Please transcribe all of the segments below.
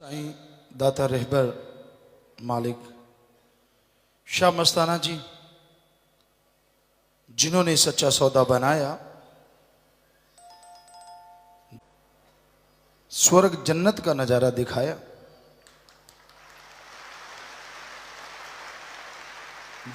साईं दाता रहबर मालिक शाह मस्ताना जी जिन्होंने सच्चा सौदा बनाया, स्वर्ग जन्नत का नजारा दिखाया,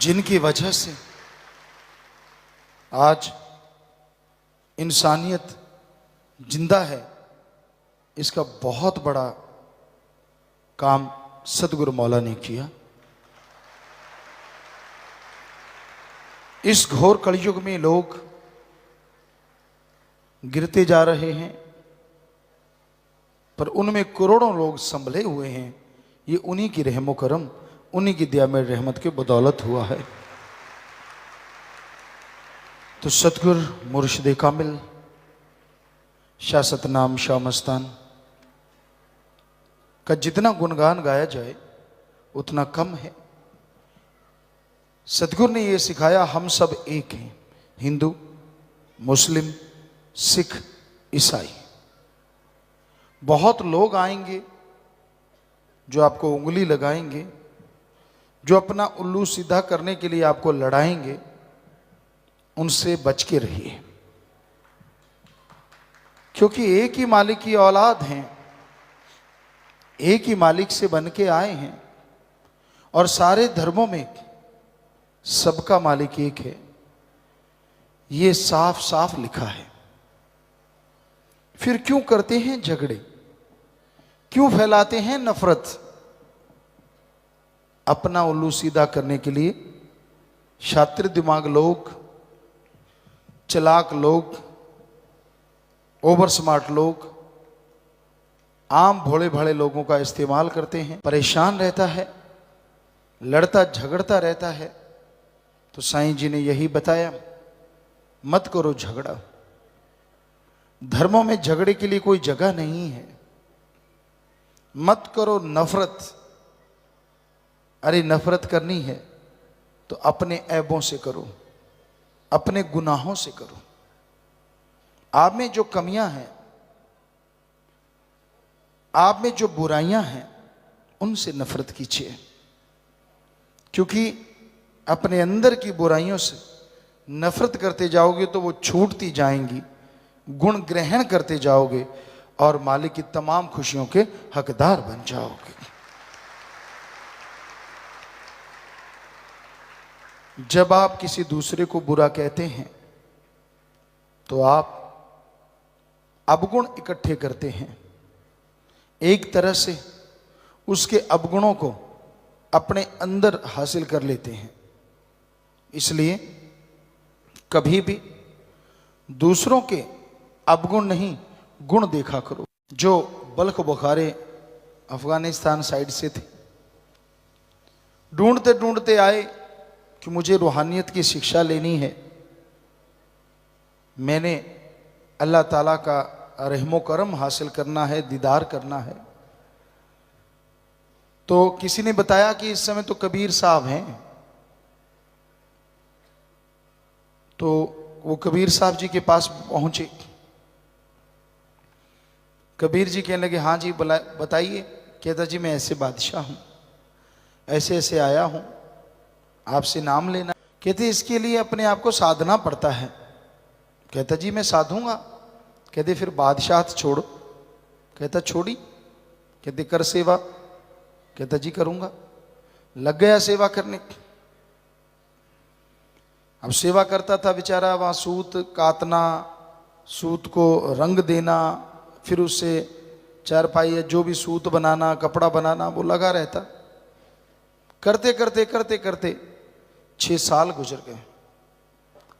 जिनकी वजह से आज इंसानियत जिंदा है, इसका बहुत बड़ा काम सतगुरु मौला ने किया। इस घोर कलयुग में लोग गिरते जा रहे हैं, पर उनमें करोड़ों लोग संभले हुए हैं। ये उन्हीं की रहमो करम, उन्हीं की दया में रहमत के बदौलत हुआ है। तो सतगुर मुर्शिद कामिल शाह सतनाम शाह मस्तान का जितना गुणगान गाया जाए उतना कम है। सतगुरु ने यह सिखाया, हम सब एक हैं, हिंदू मुस्लिम सिख ईसाई। बहुत लोग आएंगे जो आपको उंगली लगाएंगे, जो अपना उल्लू सीधा करने के लिए आपको लड़ाएंगे, उनसे बच के रहिए, क्योंकि एक ही मालिक की औलाद हैं, एक ही मालिक से बन के आए हैं, और सारे धर्मों में सबका मालिक एक है। ये साफ साफ लिखा है। फिर क्यों करते हैं झगड़े, क्यों फैलाते हैं नफरत? अपना उल्लू सीधा करने के लिए शातिर दिमाग लोग, चालाक लोग, ओवर स्मार्ट लोग आम भोले भाले लोगों का इस्तेमाल करते हैं। परेशान रहता है, लड़ता झगड़ता रहता है। तो साईं जी ने यही बताया, मत करो झगड़ा। धर्मों में झगड़े के लिए कोई जगह नहीं है। मत करो नफरत। अरे नफरत करनी है तो अपने ऐबों से करो, अपने गुनाहों से करो। आप में जो कमियां हैं, आप में जो बुराइयां हैं, उनसे नफरत कीजिए, क्योंकि अपने अंदर की बुराइयों से नफरत करते जाओगे तो वो छूटती जाएंगी, गुण ग्रहण करते जाओगे और मालिक की तमाम खुशियों के हकदार बन जाओगे। जब आप किसी दूसरे को बुरा कहते हैं तो आप अवगुण इकट्ठे करते हैं, एक तरह से उसके अवगुणों को अपने अंदर हासिल कर लेते हैं। इसलिए कभी भी दूसरों के अवगुण नहीं, गुण देखा करो। जो बल्ख बुखारे अफगानिस्तान साइड से थे, ढूंढते ढूंढते आए कि मुझे रूहानियत की शिक्षा लेनी है, मैंने अल्लाह ताला का रहमो करम हासिल करना है, दीदार करना है। तो किसी ने बताया कि इस समय तो कबीर साहब हैं। तो वो कबीर साहब जी के पास पहुंचे। कबीर जी कहने लगे, हाँ जी बताइए। कहता, जी मैं ऐसे बादशाह हूं, ऐसे ऐसे आया हूं, आपसे नाम लेना। कहते, इसके लिए अपने आप को साधना पड़ता है। कहता, जी मैं साधूंगा। कहते, फिर बादशाह छोड़ो। कहता, छोड़ी। कहते, कर सेवा। कहता, जी करूंगा। लग गया सेवा करने। अब सेवा करता था बेचारा, वहां सूत काटना, सूत को रंग देना, फिर उससे चारपाई जो भी सूत बनाना, कपड़ा बनाना, वो लगा रहता। करते करते करते करते 6 साल गुजर गए।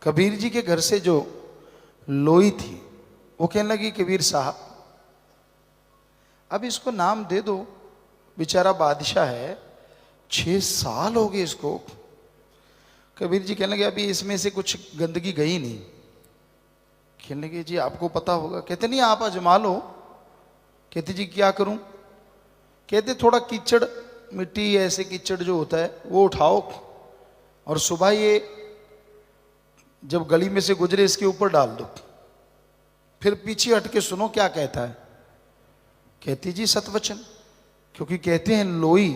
कबीर जी के घर से जो लोई थी वो कहने लगी, कबीर साहब अब इसको नाम दे दो, बेचारा बादशाह है, 6 साल हो गए इसको। कबीर जी कहने लगे, अभी इसमें से कुछ गंदगी गई नहीं। कहने लगे, जी आपको पता होगा। कहते, नहीं आप आजमा लो। कहते, जी क्या करूं? कहते, थोड़ा कीचड़ मिट्टी, ऐसे कीचड़ जो होता है वो उठाओ, और सुबह ये जब गली में से गुजरे इसके ऊपर डाल दो, फिर पीछे हट के सुनो क्या कहता है। कहती, जी सतवचन। क्योंकि कहते हैं लोई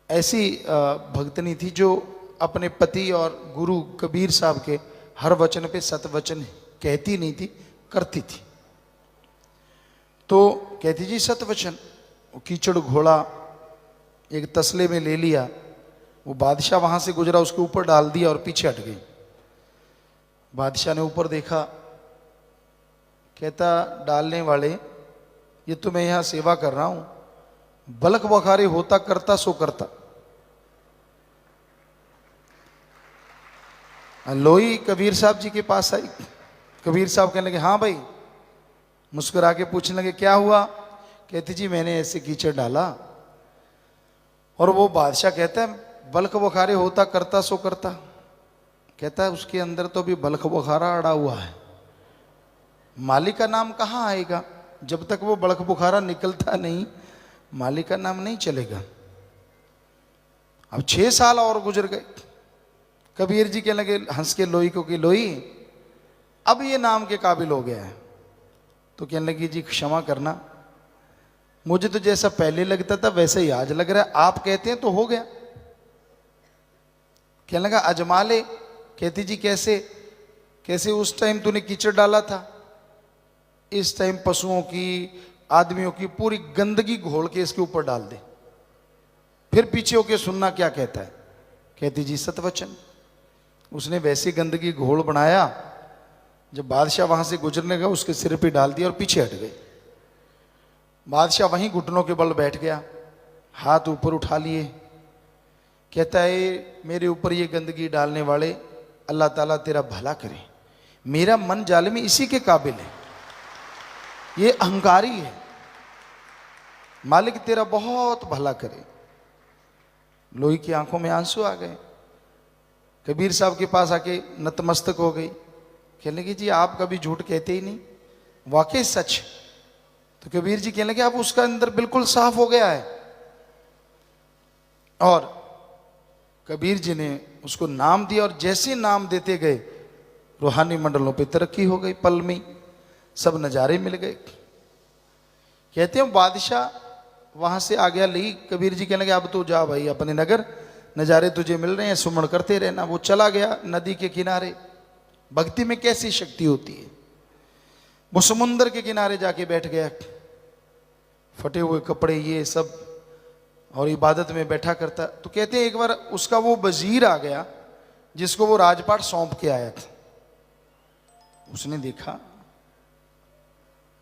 ऐसी भक्तनी थी जो अपने पति और गुरु कबीर साहब के हर वचन पे सत वचन कहती नहीं थी, करती थी। तो कहती जी सत वचन। वो कीचड़ घोड़ा एक तसले में ले लिया, वो बादशाह वहां से गुजरा, उसके ऊपर डाल दिया और पीछे हट गई। बादशाह ने ऊपर देखा, कहता डालने वाले, ये तो मैं यहां सेवा कर रहा हूं, बलक बखारे होता करता सो करता। लोई कबीर साहब जी के पास आई। कबीर साहब कहने लगे हाँ भाई, मुस्कुरा के पूछने लगे क्या हुआ। कहती जी मैंने ऐसे कीचड़ डाला। और वो बादशाह कहता है बलक बुखारे होता करता सो करता। कहता है उसके अंदर तो भी बलक बुखारा अड़ा हुआ है, मालिक का नाम कहाँ आएगा। जब तक वो बलक बुखारा निकलता नहीं, मालिक का नाम नहीं चलेगा। अब 6 साल और गुजर गए। कबीर जी कहने लगे हंस के लोई को कि लोई अब ये नाम के काबिल हो गया है। तो कहने लगी जी क्षमा करना, मुझे तो जैसा पहले लगता था वैसे ही आज लग रहा है, आप कहते हैं तो हो गया। कहने लगा अजमा ले। कहती जी कैसे। कैसे उस टाइम तूने कीचड़ डाला था, इस टाइम पशुओं की आदमियों की पूरी गंदगी घोल के इसके ऊपर डाल दे, फिर पीछे होके सुनना क्या कहता है। कहती जी सतवचन। उसने वैसी गंदगी घोल बनाया, जब बादशाह वहां से गुजरने का उसके सिर पे डाल दिया और पीछे हट गए। बादशाह वहीं घुटनों के बल बैठ गया, हाथ ऊपर उठा लिए। कहता है मेरे ऊपर ये गंदगी डालने वाले, अल्लाह ताला तेरा भला करे, मेरा मन जालिम इसी के काबिल है, ये अहंकारी है, मालिक तेरा बहुत भला करे। लोही की आंखों में आंसू आ गए। कबीर साहब के पास आके नतमस्तक हो गई। कहने लगी जी आप कभी झूठ कहते ही नहीं, वाकई सच। तो कबीर जी कहने लगे अब उसका अंदर बिल्कुल साफ हो गया है। और कबीर जी ने उसको नाम दिया, और जैसे नाम देते गए रूहानी मंडलों पे तरक्की हो गई, पल में सब नज़ारे मिल गए। कहते हैं बादशाह वहां से आ गया ली। कबीर जी कहने लगे अब तो जा भाई अपने नगर, नज़ारे तुझे मिल रहे हैं, सुमन करते रहना। वो चला गया नदी के किनारे। भक्ति में कैसी शक्ति होती है। वो समुंदर के किनारे जाके बैठ गया, फटे हुए कपड़े ये सब, और इबादत में बैठा करता। तो कहते हैं एक बार उसका वो वजीर आ गया जिसको वो राजपाट सौंप के आया था। उसने देखा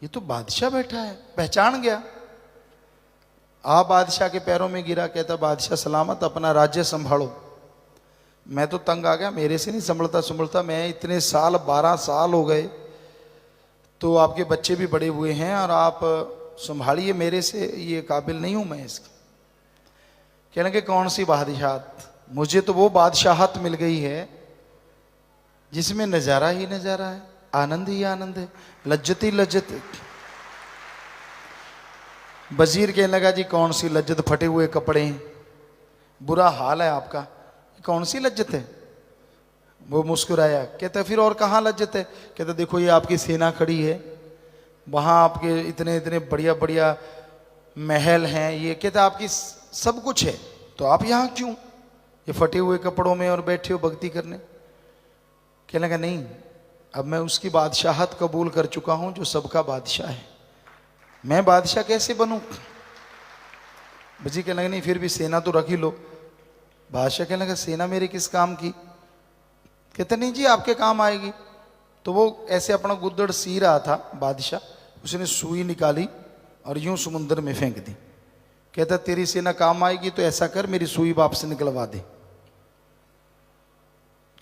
ये तो बादशाह बैठा है, पहचान गया। आ बादशाह के पैरों में गिरा। कहता बादशाह सलामत, अपना राज्य संभालो। मैं तो तंग आ गया, मेरे से नहीं संभलता। मैं इतने साल 12 साल हो गए, तो आपके बच्चे भी बड़े हुए हैं और आप संभालिए, मेरे से ये काबिल नहीं हूं मैं इसका। कहने के कौन सी बादशाहत, मुझे तो वो बादशाहत मिल गई है जिसमें नजारा ही नजारा है, आनंद ही आनंद है, लज्जत ही लज्जत है। वजीर कहने लगा जी कौन सी लज्जत, फटे हुए कपड़े, बुरा हाल है आपका, कौन सी लज्जत है। वो मुस्कुराया। कहता फिर और कहाँ लज्जत है। कहता देखो ये आपकी सेना खड़ी है, वहाँ आपके इतने इतने बढ़िया बढ़िया महल हैं, ये कहता आपकी सब कुछ है, तो आप यहाँ क्यों ये फटे हुए कपड़ों में और बैठे हो भक्ति करने। कहने लगा नहीं, अब मैं उसकी बादशाहत कबूल कर चुका हूँ जो सबका बादशाह है, मैं बादशाह कैसे बनूं। बजी कहने लगा नहीं फिर भी सेना तो रख ही लो। बादशाह कहने लगा सेना मेरे किस काम की। कहते नहीं जी आपके काम आएगी। तो वो ऐसे अपना गुद्दड़ सी रहा था बादशाह, उसने सुई निकाली और यूं समुद्र में फेंक दी। कहता तेरी सेना काम आएगी तो ऐसा कर मेरी सुई वापस निकलवा दे।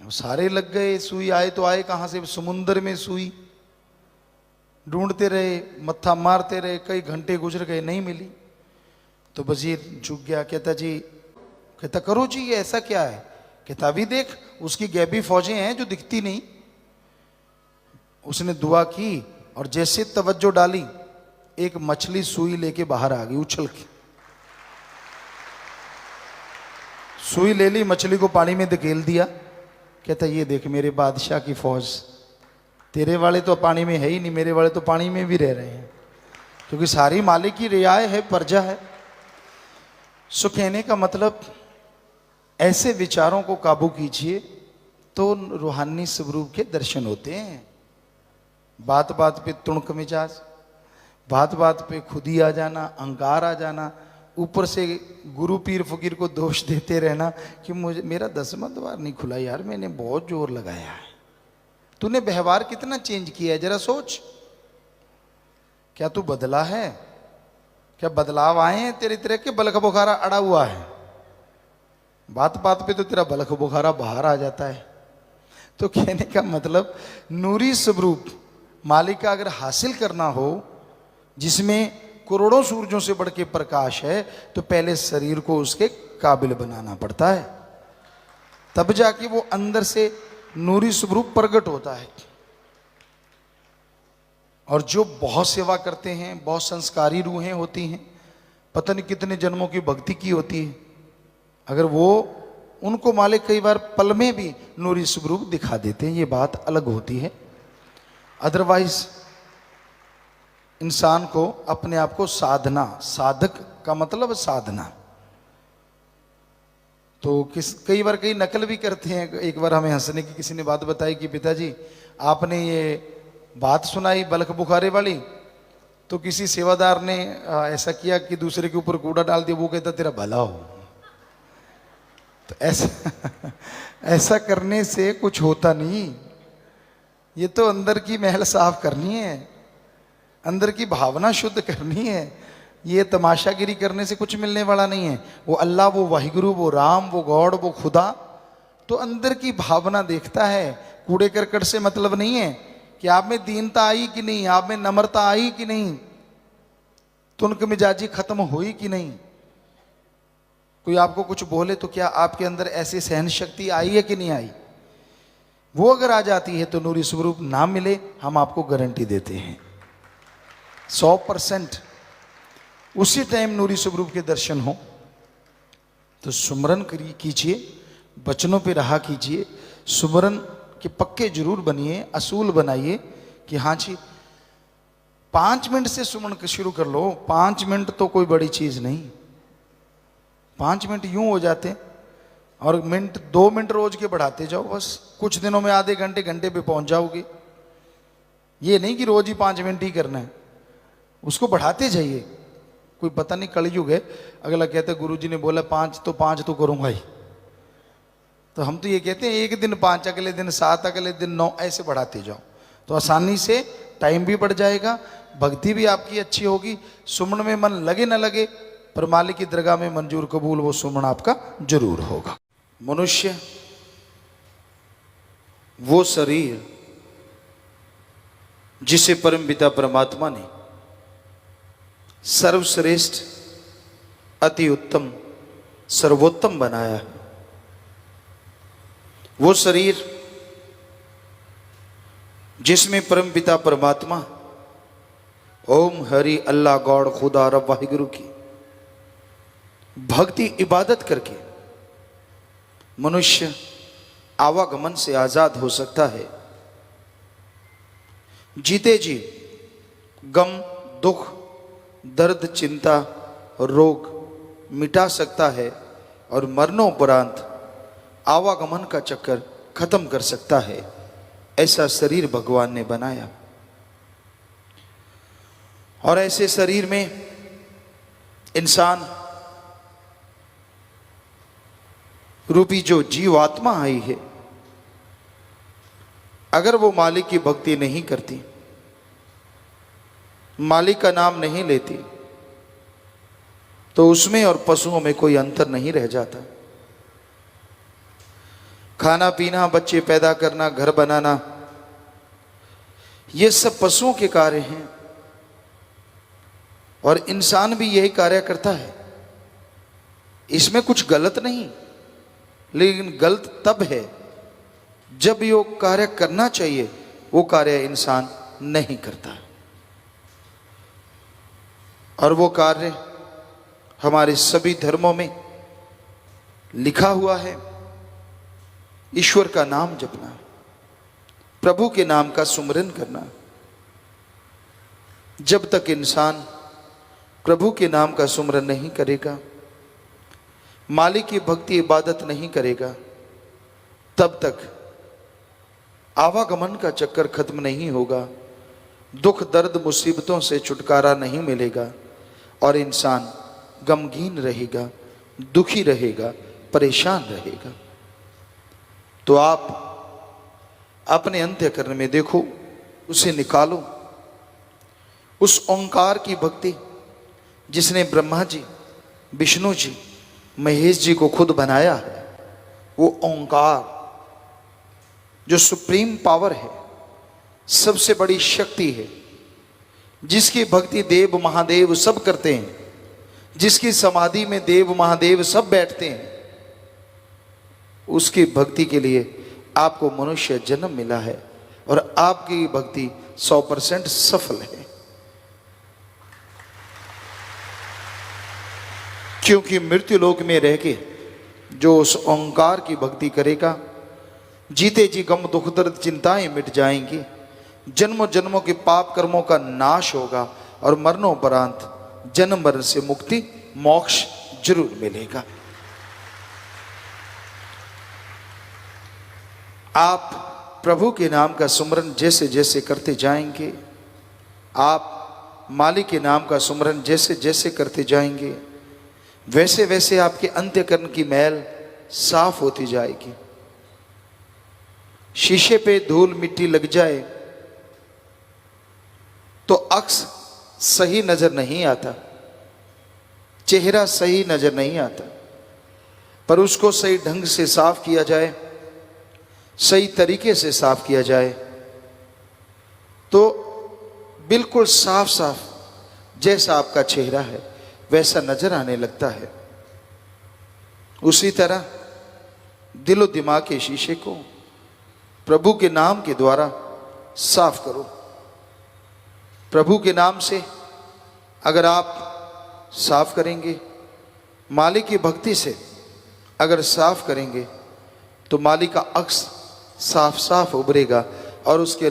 सारे लग गए, सुई आए तो आए कहां से, समुद्र में सुई ढूंढते रहे, मत्था मारते रहे, कई घंटे गुजर गए, नहीं मिली। तो वजीर झुक गया। कहता जी, कहता करो जी ये ऐसा क्या है। कहता अभी देख उसकी गैबी फौजें हैं जो दिखती नहीं। उसने दुआ की और जैसे तवज्जो डाली, एक मछली सुई लेके बाहर आ गई उछल के। सुई ले ली, मछली को पानी में धकेल दिया। कहता ये देख मेरे बादशाह की फौज, तेरे वाले तो पानी में है ही नहीं, मेरे वाले तो पानी में भी रह रहे हैं। क्योंकि सारी मालिक की रियाय है, प्रजा है। सो कहने का मतलब ऐसे विचारों को काबू कीजिए तो रूहानी स्वरूप के दर्शन होते हैं। बात बात पे तुणक मिजाज, बात बात पे खुद ही आ जाना, अहंकार आ जाना, ऊपर से गुरु पीर फकीर को दोष देते रहना कि मुझे मेरा 10वां द्वार नहीं खुला यार, मैंने बहुत जोर लगाया है। तूने व्यवहार कितना चेंज किया है जरा सोच। क्या तू बदला है? क्या बदलाव आए हैं तेरे तरह के? बलख बुखारा अड़ा हुआ है, बात बात पे तो तेरा बलख बुखारा बाहर आ जाता है। तो कहने का मतलब नूरी स्वरूप मालिक का अगर हासिल करना हो, जिसमें करोड़ों सूरजों से बढ़ के प्रकाश है, तो पहले शरीर को उसके काबिल बनाना पड़ता है, तब जाके वो अंदर से नूरी स्वरूप प्रकट होता है। और जो बहुत सेवा करते हैं, बहुत संस्कारी रूहें होती हैं, पता नहीं कितने जन्मों की भक्ति की होती है, अगर वो उनको मालिक कई बार पल में भी नूरी स्वरूप दिखा देते हैं, ये बात अलग होती है। अदरवाइज इंसान को अपने आप को साधना, साधक का मतलब साधना, तो कई बार कई नकल भी करते हैं। एक बार हमें हंसने की किसी ने बात बताई कि पिताजी आपने ये बात सुनाई बलख बुखारे वाली, तो किसी सेवादार ने ऐसा किया कि दूसरे के ऊपर कूड़ा डाल दिया, वो कहता तेरा भला हो। तो ऐसा करने से कुछ होता नहीं। ये तो अंदर की महल साफ करनी है, अंदर की भावना शुद्ध करनी है। ये तमाशागिरी करने से कुछ मिलने वाला नहीं है। वो अल्लाह, वो वाहिगुरु, वो राम, वो गॉड, वो खुदा तो अंदर की भावना देखता है। कूड़े करकट से मतलब नहीं है कि आप में दीनता आई कि नहीं, आप में नम्रता आई कि नहीं, तुनक मिजाजी खत्म हुई कि नहीं। कोई आपको कुछ बोले तो क्या आपके अंदर ऐसी सहन शक्ति आई है कि नहीं आई? वो अगर आ जाती है तो नूरी स्वरूप ना मिले, हम आपको गारंटी देते हैं 100%। उसी टाइम नूरी स्वरूप के दर्शन हो तो सुमरन कीजिए, बचनों पे रहा कीजिए, सुमरन के पक्के जरूर बनिए, असूल बनाइए कि हाँ जी 5 मिनट से सुमरन शुरू कर लो। 5 मिनट तो कोई बड़ी चीज नहीं, 5 मिनट यूं हो जाते और मिनट 2 मिनट रोज के बढ़ाते जाओ, बस कुछ दिनों में आधे घंटे घंटे पे पहुंच जाओगे। ये नहीं कि रोज ही 5 मिनट ही करना है, उसको बढ़ाते जाइए। कोई पता नहीं कलयुग है, अगला कहते गुरुजी ने बोला 5 तो करूंगा ही, तो हम तो ये कहते हैं एक दिन 5, अगले दिन 7, अगले दिन 9, ऐसे बढ़ाते जाओ तो आसानी से टाइम भी बढ़ जाएगा, भक्ति भी आपकी अच्छी होगी। सुमन में मन लगे न लगे, पर मालिक की दरगाह में मंजूर कबूल वो सुमन आपका जरूर होगा। मनुष्य वो शरीर जिसे परम पिता परमात्मा ने सर्वश्रेष्ठ, अति उत्तम, सर्वोत्तम बनाया, वो शरीर जिसमें परम पिता परमात्मा ओम हरि अल्लाह गॉड खुदा रब वाहिगुरु की भक्ति इबादत करके मनुष्य आवागमन से आजाद हो सकता है, जीते जी गम, दुख, दर्द, चिंता, रोग मिटा सकता है और मरणोपरांत आवागमन का चक्कर खत्म कर सकता है। ऐसा शरीर भगवान ने बनाया और ऐसे शरीर में इंसान रूपी जो जीवात्मा आई है, अगर वो मालिक की भक्ति नहीं करती, मालिक का नाम नहीं लेती, तो उसमें और पशुओं में कोई अंतर नहीं रह जाता। खाना पीना, बच्चे पैदा करना, घर बनाना, ये सब पशुओं के कार्य हैं और इंसान भी यही कार्य करता है। इसमें कुछ गलत नहीं, लेकिन गलत तब है जब यो कार्य करना चाहिए वो कार्य इंसान नहीं करता। और वो कार्य हमारे सभी धर्मों में लिखा हुआ है, ईश्वर का नाम जपना, प्रभु के नाम का सुमरन करना। जब तक इंसान प्रभु के नाम का सुमरन नहीं करेगा, मालिक की भक्ति इबादत नहीं करेगा, तब तक आवागमन का चक्कर खत्म नहीं होगा, दुख दर्द मुसीबतों से छुटकारा नहीं मिलेगा और इंसान गमगीन रहेगा, दुखी रहेगा, परेशान रहेगा। तो आप अपने अंतःकरण में देखो, उसे निकालो, उस ओंकार की भक्ति जिसने ब्रह्मा जी, विष्णु जी, महेश जी को खुद बनाया है। वो ओंकार जो सुप्रीम पावर है, सबसे बड़ी शक्ति है, जिसकी भक्ति देव महादेव सब करते हैं, जिसकी समाधि में देव महादेव सब बैठते हैं, उसकी भक्ति के लिए आपको मनुष्य जन्म मिला है और आपकी भक्ति 100% सफल है। क्योंकि मृत्यु लोक में रह के जो उस ओंकार की भक्ति करेगा, जीते जी गम दुख दर्द चिंताएं मिट जाएंगी, जन्मों जन्मों के पाप कर्मों का नाश होगा और मरणोपरांत जन्म मरण से मुक्ति, मोक्ष जरूर मिलेगा। आप प्रभु के नाम का सुमरन जैसे जैसे करते जाएंगे, आप मालिक के नाम का सुमरन जैसे जैसे करते जाएंगे, वैसे वैसे आपके अंतःकरण की मैल साफ होती जाएगी। शीशे पे धूल मिट्टी लग जाए तो अक्स सही नजर नहीं आता, चेहरा सही नजर नहीं आता, पर उसको सही ढंग से साफ किया जाए, सही तरीके से साफ किया जाए तो बिल्कुल साफ साफ जैसा आपका चेहरा है वैसा नजर आने लगता है। उसी तरह दिलो दिमाग के शीशे को प्रभु के नाम के द्वारा साफ करो। प्रभु के नाम से अगर आप साफ करेंगे, मालिक की भक्ति से अगर साफ करेंगे तो मालिक का अक्स साफ साफ उभरेगा और उसके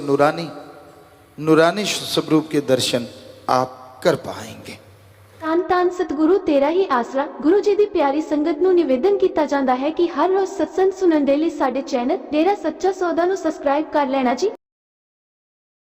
नूरानी स्वरूप के दर्शन आप कर पाएंगे। ਧੰਨ ਧੰਨ ਸਤਿਗੁਰੂ ਤੇਰਾ ਹੀ ਆਸਰਾ। ਗੁਰੂ ਜੀ ਦੀ ਪਿਆਰੀ ਸੰਗਤ ਨੂੰ ਨਿਵੇਦਨ ਕੀਤਾ ਜਾਂਦਾ ਹੈ ਕਿ ਹਰ ਰੋਜ਼ ਸਤਸੰਗ ਸੁਣਨ ਦੇ ਲਈ ਸਾਡੇ ਚੈਨਲ ਡੇਰਾ ਸੱਚਾ ਸੌਦਾ ਨੂੰ ਸਬਸਕ੍ਰਾਈਬ ਕਰ ਲੈਣਾ ਜੀ।